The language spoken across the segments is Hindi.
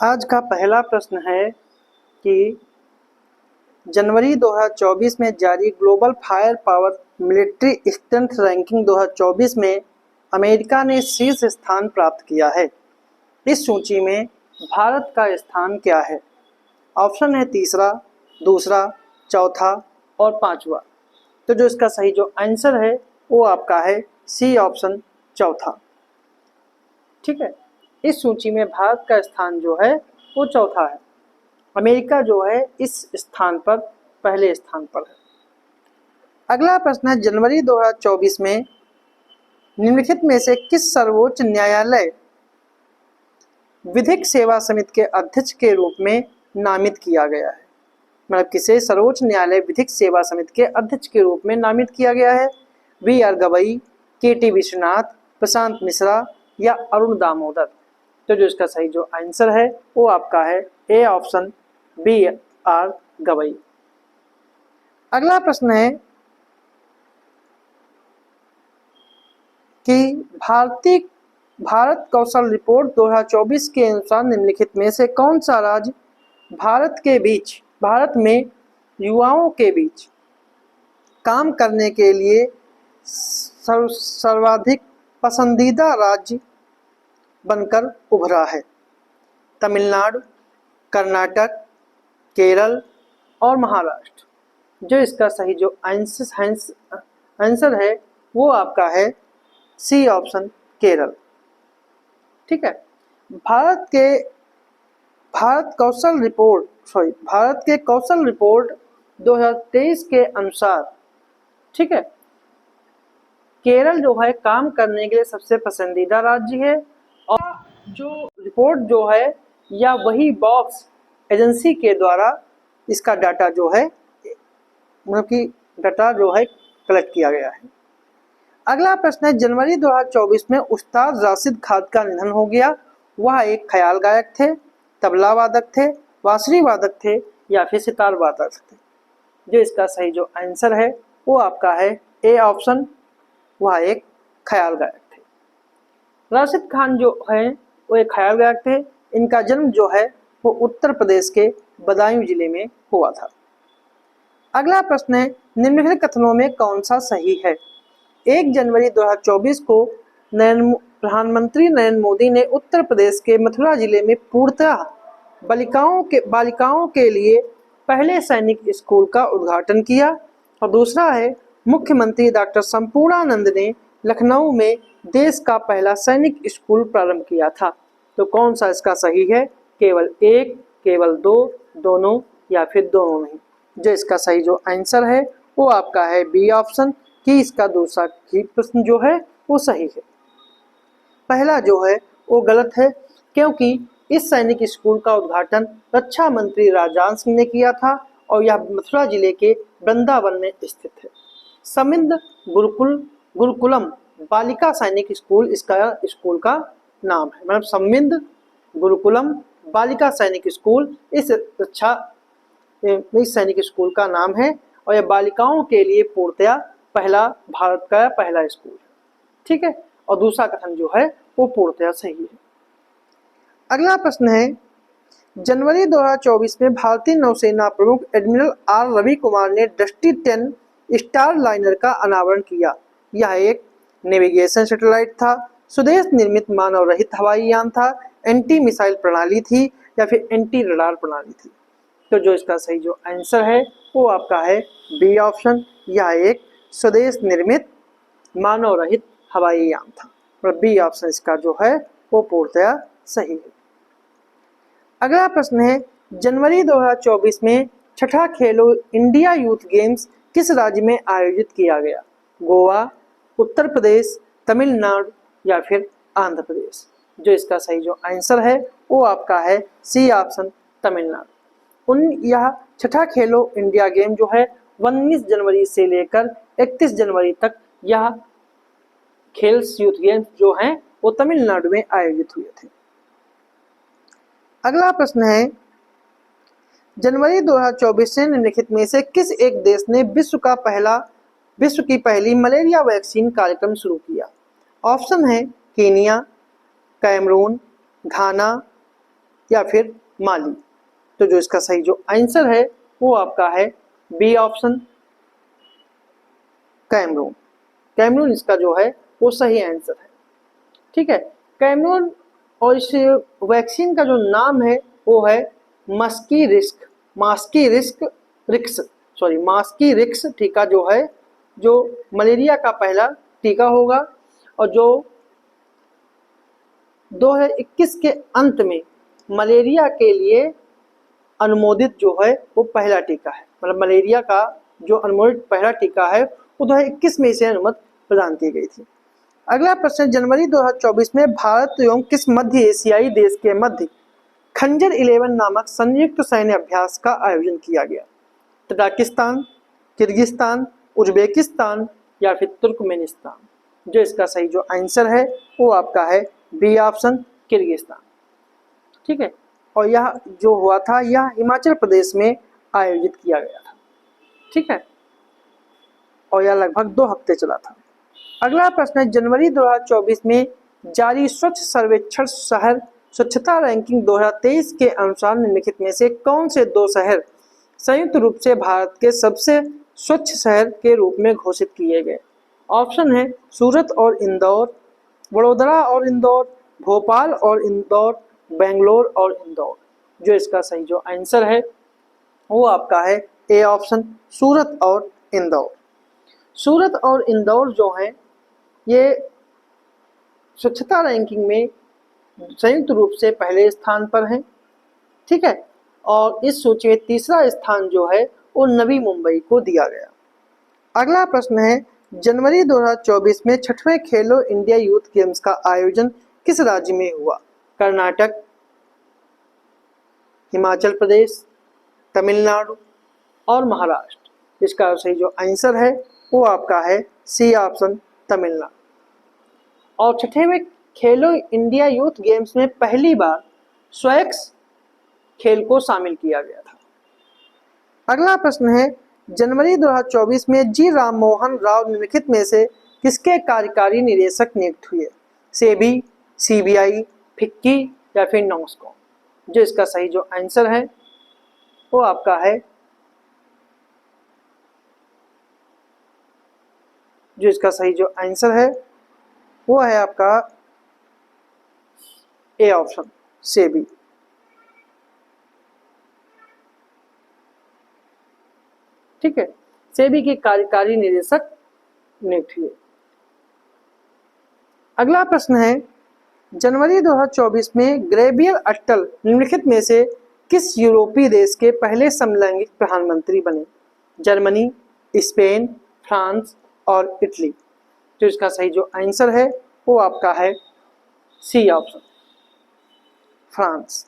आज का पहला प्रश्न है कि जनवरी 2024 में जारी global fire power military strength ranking 2024 में अमेरिका ने शीर्ष स्थान प्राप्त किया है। इस सूची में भारत का स्थान क्या है? ऑप्शन है तीसरा, दूसरा, चौथा और पांचवा। तो जो इसका सही जो आंसर है वो आपका है सी ऑप्शन, चौथा। ठीक है, इस सूची में भारत का स्थान जो है वो चौथा है। अमेरिका जो है इस स्थान पर पहले स्थान पर है। अगला प्रश्न है, जनवरी 2024 में निम्नलिखित में से किस सर्वोच्च न्यायालय विधिक सेवा समिति के अध्यक्ष के रूप में नामित किया गया है? मतलब किसे सर्वोच्च न्यायालय विधिक सेवा समिति के अध्यक्ष के रूप में नामित किया गया है? वी.आर. गवई, के.टी. विश्वनाथ, प्रशांत मिश्रा या अरुण दामोदर। तो जो इसका सही जो आंसर है वो आपका है ए ऑप्शन, वी.आर. गवई। अगला प्रश्न है कि भारत कौशल रिपोर्ट 2024 के अनुसार निम्नलिखित में से कौन सा राज्य भारत में युवाओं के बीच काम करने के लिए सर्वाधिक पसंदीदा राज्य बनकर उभरा है? तमिलनाडु, कर्नाटक, केरल और महाराष्ट्र। जो इसका सही जो आंसर है वो आपका है सी ऑप्शन, केरल। ठीक है, भारत के कौशल रिपोर्ट 2023 के अनुसार, ठीक है, केरल जो है काम करने के लिए सबसे पसंदीदा राज्य है। और जो रिपोर्ट जो है या वही बॉक्स एजेंसी के द्वारा इसका डाटा जो है मतलब कि डाटा जो है कलेक्ट किया गया है। अगला प्रश्न है, जनवरी 2024 में उस्ताद राशिद खान का निधन हो गया। वह एक ख्याल गायक थे, तबला वादक थे, बांसुरी वादक थे या फिर सितार वादक थे? जो इसका सही जो आंसर है वो आपका है ए ऑप्शन, वह एक ख्याल गायक थे। राशिद खान जो है वो एक ख्याल गायक थे। इनका जन्म जो है वो उत्तर प्रदेश के बदायूं जिले में हुआ था। अगला प्रश्न है, निम्नलिखित कथनों में कौन सा सही है? 1 जनवरी 2024 को प्रधानमंत्री नरेंद्र मोदी ने उत्तर प्रदेश के मथुरा जिले में पूर्णतः बालिकाओं के लिए पहले सैनिक स्कूल का उद्घाटन किया। और दूसरा है, मुख्यमंत्री डॉक्टर संपूर्णानंद ने लखनऊ में देश का पहला सैनिक स्कूल प्रारंभ किया था। तो कौन सा इसका सही है? केवल एक, केवल दो, दोनों या फिर दोनों नहीं? जो इसका सही जो आंसर है वो आपका है बी ऑप्शन, कि इसका दूसरा ही प्रश्न जो है वो सही है। पहला जो है वो गलत है, क्योंकि इस सैनिक स्कूल का उद्घाटन रक्षा मंत्री राजनाथ सिंह ने किया था और यह मथुरा जिले के वृंदावन में स्थित है। समिंद गुरुकुलम बालिका सैनिक स्कूल इसका स्कूल का नाम है। मतलब समिंद गुरुकुलम बालिका सैनिक स्कूल इस सैनिक स्कूल का नाम है और यह बालिकाओं के लिए पूर्णतया भारत का पहला स्कूल है। ठीक है, और दूसरा कथन जो है वो पूर्णतया सही है। अगला प्रश्न है, जनवरी 2024 में भारतीय नौसेना प्रमुख एडमिरल आर रवि कुमार ने दृष्टि 10 स्टार लाइनर का अनावरण किया। यह एक नेविगेशन सैटेलाइट था, स्वदेश निर्मित मानव रहित हवाई यान था, एंटी मिसाइल प्रणाली थी या फिर एंटी रडार प्रणाली थी? तो जो इसका सही जो आंसर है वो आपका है बी ऑप्शन, यह एक स्वदेश निर्मित मानव रहित हवाई यान था। और बी ऑप्शन इसका जो है वो पूर्णतया सही है। अगला प्रश्न है, जनवरी 2024 में छठा खेलो इंडिया यूथ गेम्स किस राज्य में आयोजित किया गया? गोवा, उत्तर प्रदेश, तमिलनाडु या फिर आंध्र प्रदेश? जो इसका सही जो आंसर है वो आपका है सी ऑप्शन, तमिलनाडु। यह छठा खेलो इंडिया गेम जो है 19 जनवरी से लेकर 31 जनवरी तक यह खेल यूथ गेम्स जो हैं वो तमिलनाडु में आयोजित हुए थे। अगला प्रश्न है, जनवरी 2024 से निम्नलिखित में से किस एक देश ने विश्व की पहली मलेरिया वैक्सीन कार्यक्रम शुरू किया? ऑप्शन है कीनिया, कैमरून, घाना, या फिर माली। तो जो इसका सही जो आंसर है वो आपका है बी ऑप्शन, कैमरून। कैमरून इसका जो है वो सही आंसर है। ठीक है, कैमरून। और इस वैक्सीन का जो नाम है वो है मस्की रिक्स टीका जो है, जो मलेरिया का पहला टीका होगा और जो 2021 के अंत में मलेरिया के लिए अनुमोदित जो है वो पहला टीका है। मतलब मलेरिया का जो अनुमोदित पहला टीका है वो 2021 में इसे अनुमति प्रदान की गई थी। अगला प्रश्न, जनवरी 2024 में भारत एवं किस मध्य एशियाई देश के मध्य खंजर 11 नामक संयुक्त सैन्य अभ्यास का आयोजन किया गया? तजाकिस्तान, किर्गिस्तान, उज्बेकिस्तान या फिर तुर्कमेनिस्तान? जो इसका सही जो आंसर है वो आपका है बी ऑप्शन, किर्गिस्तान। ठीक है, और यह जो हुआ था यह हिमाचल प्रदेश में आयोजित किया गया था। ठीक है, और यह लगभग 2 हफ्ते चला था। अगला प्रश्न है, जनवरी 2024 में जारी स्वच्छ सर्वेक्षण शहर स्वच्छता रैंकिंग 2023 के अनुसार निम्नलिखित में से कौन से 2 शहर संयुक्त रूप से भारत के सबसे स्वच्छ शहर के रूप में घोषित किए गए? ऑप्शन है सूरत और इंदौर, वडोदरा और इंदौर, भोपाल और इंदौर, बेंगलोर और इंदौर। जो इसका सही जो आंसर है वो आपका है ए ऑप्शन, सूरत और इंदौर। सूरत और इंदौर जो हैं ये स्वच्छता रैंकिंग में संयुक्त रूप से पहले स्थान पर हैं। ठीक है, और इस सूची में तीसरा स्थान जो है वो नवी मुंबई को दिया गया। अगला प्रश्न है, जनवरी 2024 में 6वें खेलो इंडिया यूथ गेम्स का आयोजन किस राज्य में हुआ? कर्नाटक, हिमाचल प्रदेश, तमिलनाडु और महाराष्ट्र। इसका सही जो आंसर है वो आपका है सी ऑप्शन, तमिलनाडु। और 6वें खेलो इंडिया यूथ गेम्स में पहली बार स्वैक्स खेल को शामिल किया गया था। अगला प्रश्न है, जनवरी 2024 में जी राम मोहन राव निम्नलिखित में से किसके कार्यकारी निदेशक नियुक्त हुए? सेबी, सीबीआई, फिक्की या फिर नॉस्कॉम? जो इसका सही जो आंसर है वो आपका है वो है आपका ए ऑप्शन, सेबी। ठीक है, सेबी के कार्यकारी निदेशक नियुक्त हुए। अगला प्रश्न है, जनवरी 2024 में गैब्रियल अट्टल निम्नलिखित में से किस यूरोपीय देश के पहले समलैंगिक प्रधानमंत्री बने? जर्मनी, स्पेन, फ्रांस और इटली? तो इसका सही जो आंसर है वो आपका है सी ऑप्शन, फ्रांस।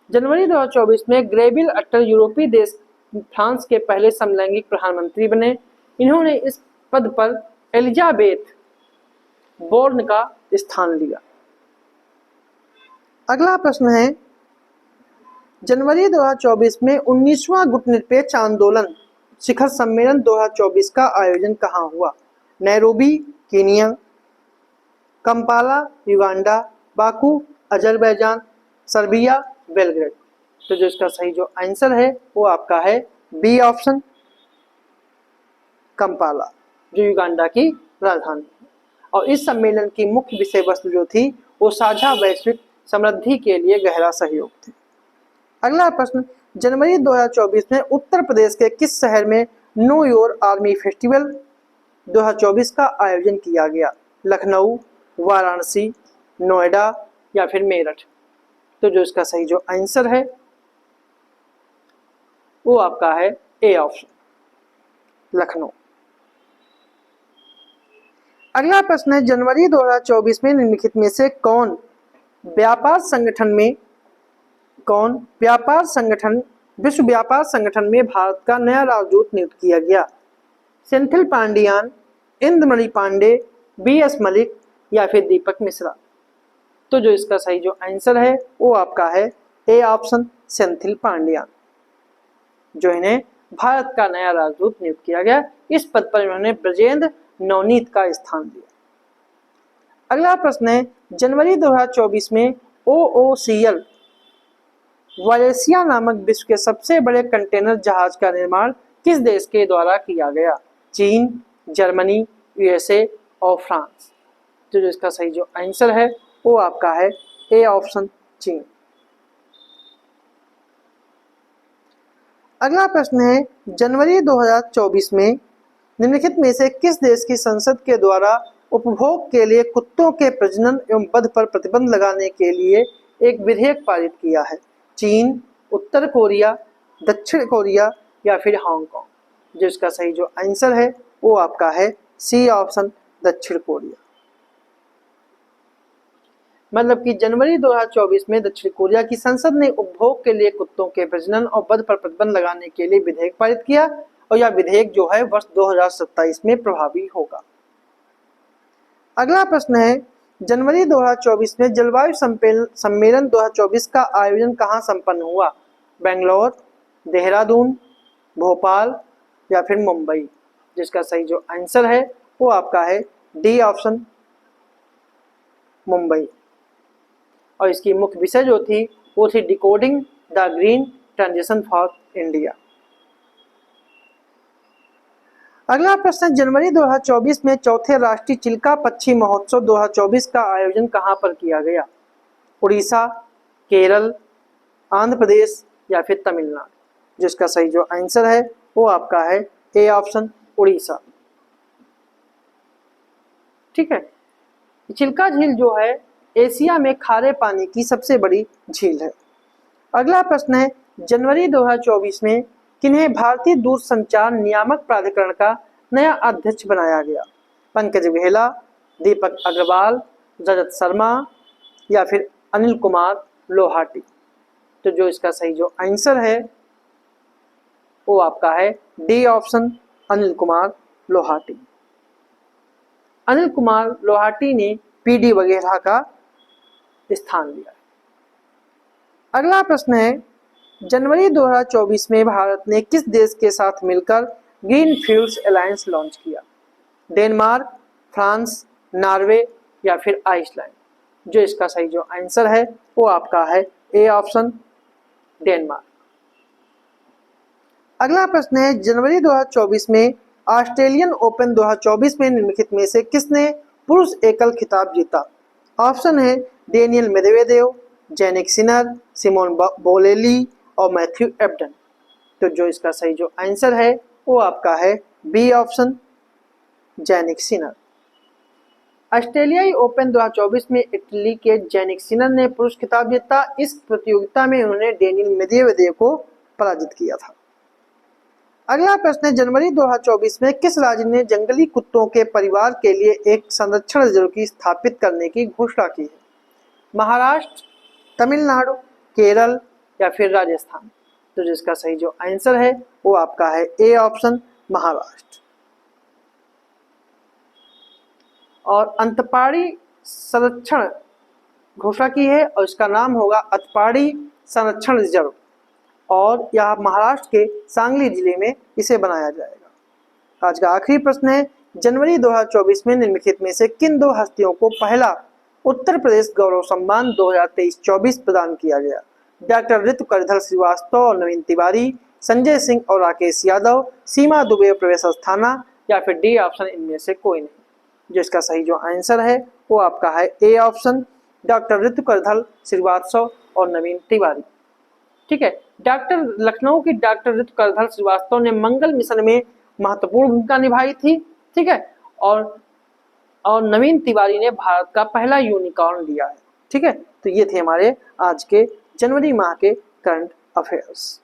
जनवरी 2024 में गैब्रियल अट्टल यूरोपीय देश फ्रांस के पहले समलैंगिक प्रधानमंत्री बने। इन्होंने इस पद पर एलिजाबेथ बोर्न का स्थान लिया। अगला प्रश्न है, जनवरी 2024 में 19वां गुटनिरपेक्ष आंदोलन शिखर सम्मेलन 2024 का आयोजन कहाँ हुआ? Nairobi, Kenya, Kampala, Uganda, Baku, Azerbaijan, Serbia, Belgrade? तो जो इसका सही जो आंसर है वो आपका है बी ऑप्शन, कंपाला, जो युगांडा की राजधानी है। और इस सम्मेलन की मुख्य विषय वस्तु जो थी वो साझा वैश्विक समृद्धि के लिए गहरा सहयोग थी। अगला प्रश्न, जनवरी 2024 में उत्तर प्रदेश के किस शहर में नो योर आर्मी फेस्टिवल 2024 का आयोजन किया गया? लखनऊ, वाराणसी, नोएडा या फिर मेरठ? तो जो इसका सही जो आंसर है वो आपका है ए ऑप्शन, लखनऊ। अगला प्रश्न है, जनवरी 2024 में निम्नलिखित में से कौन व्यापार संगठन विश्व व्यापार संगठन में भारत का नया राजदूत नियुक्त किया गया? सेंथिल पांडियान, इंद्रमणि पांडे, बीएस मलिक या फिर दीपक मिश्रा? तो जो इसका सही जो आंसर है वो आपका है ए ऑप्शन, सेंथिल पांडियान, जो इन्हें भारत का नया राजदूत नियुक्त किया गया। इस पद पर इन्होंने ब्रजेंद्र नवनीत का स्थान लिया। अगला प्रश्न है, जनवरी 2024 में OOCL वालेसिया नामक विश्व के सबसे बड़े कंटेनर जहाज का निर्माण किस देश के द्वारा किया गया? चीन, जर्मनी, यूएसए और फ्रांस। तो जो इसका सही जो आंसर है वो आपका है ए ऑप्शन चीन। अगला प्रश्न है, जनवरी 2024 में निम्नलिखित में से किस देश की संसद के द्वारा उपभोग के लिए कुत्तों के प्रजनन एवं वध पर प्रतिबंध लगाने के लिए एक विधेयक पारित किया है? चीन, उत्तर कोरिया, दक्षिण कोरिया या फिर हांगकांग। जो इसका सही जो आंसर है वो आपका है सी ऑप्शन दक्षिण कोरिया। मतलब कि जनवरी 2024 में दक्षिण कोरिया की संसद ने उपभोग के लिए कुत्तों के प्रजनन और वध पर प्रतिबंध लगाने के लिए विधेयक पारित किया और यह विधेयक जो है वर्ष 2027 में प्रभावी होगा। अगला प्रश्न है, जनवरी 2024 में जलवायु सम्मेलन 2024 का आयोजन कहाँ संपन्न हुआ? बेंगलोर, देहरादून, भोपाल या फिर मुंबई। जिसका सही जो आंसर है वो आपका है डी ऑप्शन मुंबई। और इसकी मुख्य विषय जो थी वो थी decoding the green transition for India. अगला प्रश्न, जनवरी 2024 में चौथे राष्ट्रीय चिल्का पक्षी महोत्सव 2024 का आयोजन कहां पर किया गया? उड़ीसा, केरल, आंध्र प्रदेश या फिर तमिलनाडु। जिसका सही जो आंसर है वो आपका है ए ऑप्शन उड़ीसा। ठीक है, चिल्का झील जो है एशिया में खारे पानी की सबसे बड़ी झील है। अगला प्रश्न है, जनवरी 2024 में किन्हें भारतीय दूरसंचार नियामक प्राधिकरण का नया अध्यक्ष बनाया गया? पंकज घेला, दीपक अग्रवाल, रजत शर्मा या फिर अनिल कुमार लोहाटी। तो जो इसका सही जो आंसर है वो आपका है डी ऑप्शन अनिल कुमार लोहाटी। अनिल कुमार लोहाटी ने पीडी वगैरह का स्थान लिया। अगला प्रश्न है, जनवरी 2024 में भारत ने किस देश के साथ मिलकर ग्रीन फ्यूल्स अलायंस लॉन्च किया? डेनमार्क, फ्रांस, नॉर्वे या फिर आइसलैंड। जो इसका सही जो आंसर है वो आपका है ए ऑप्शन डेनमार्क। अगला प्रश्न है, जनवरी 2024 में ऑस्ट्रेलियन ओपन 2024 में निम्नलिखित में से किसने पुरुष एकल खिताब जीता? ऑप्शन है Daniil Medvedev, Jannik Sinner, Simone Bolelli और मैथ्यू एबडन। तो जो इसका सही जो आंसर है वो आपका है बी ऑप्शन जेनिक सिनर। ऑस्ट्रेलियाई ओपन 2024 में इटली के जेनिक सिनर ने पुरुष खिताब जीता। इस प्रतियोगिता में उन्होंने डेनियल मेदवेदेव को पराजित किया था। अगला प्रश्न है, जनवरी 2024 में किस राज्य ने जंगली कुत्तों के परिवार के लिए एक संरक्षण रिजर्व की स्थापित करने की घोषणा की है? महाराष्ट्र, तमिलनाडु, केरल या फिर राजस्थान। तो जिसका सही जो आंसर है वो आपका है ए ऑप्शन महाराष्ट्र। और अंतपाड़ी संरक्षण घोषणा की है और इसका नाम होगा अतपाड़ी संरक्षण रिजर्व और यह महाराष्ट्र के सांगली जिले में इसे बनाया जाएगा। आज का आखिरी प्रश्न है, जनवरी 2024 में निम्नलिखित में से किन दो हस्तियों को पहला उत्तर प्रदेश गौरव सम्मान 2023-24 प्रदान किया गया? डॉक्टर ऋतु करधल श्रीवास्तव और नवीन तिवारी, संजय सिंह और राकेश यादव, सीमा दुबे और प्रवेश अस्थाना या फिर डी ऑप्शन इनमें से कोई नहीं। जिसका सही जो आंसर है वो आपका है ए ऑप्शन डॉक्टर ऋतु करधल श्रीवास्तव और नवीन तिवारी। ठीक है, लखनऊ की डॉक्टर ऋतु करधल श्रीवास्तव ने मंगल मिशन में महत्वपूर्ण भूमिका निभाई थी। ठीक है, और नवीन तिवारी ने भारत का पहला यूनिकॉर्न लिया है। ठीक है, तो ये थे हमारे आज के जनवरी माह के करंट अफेयर्स।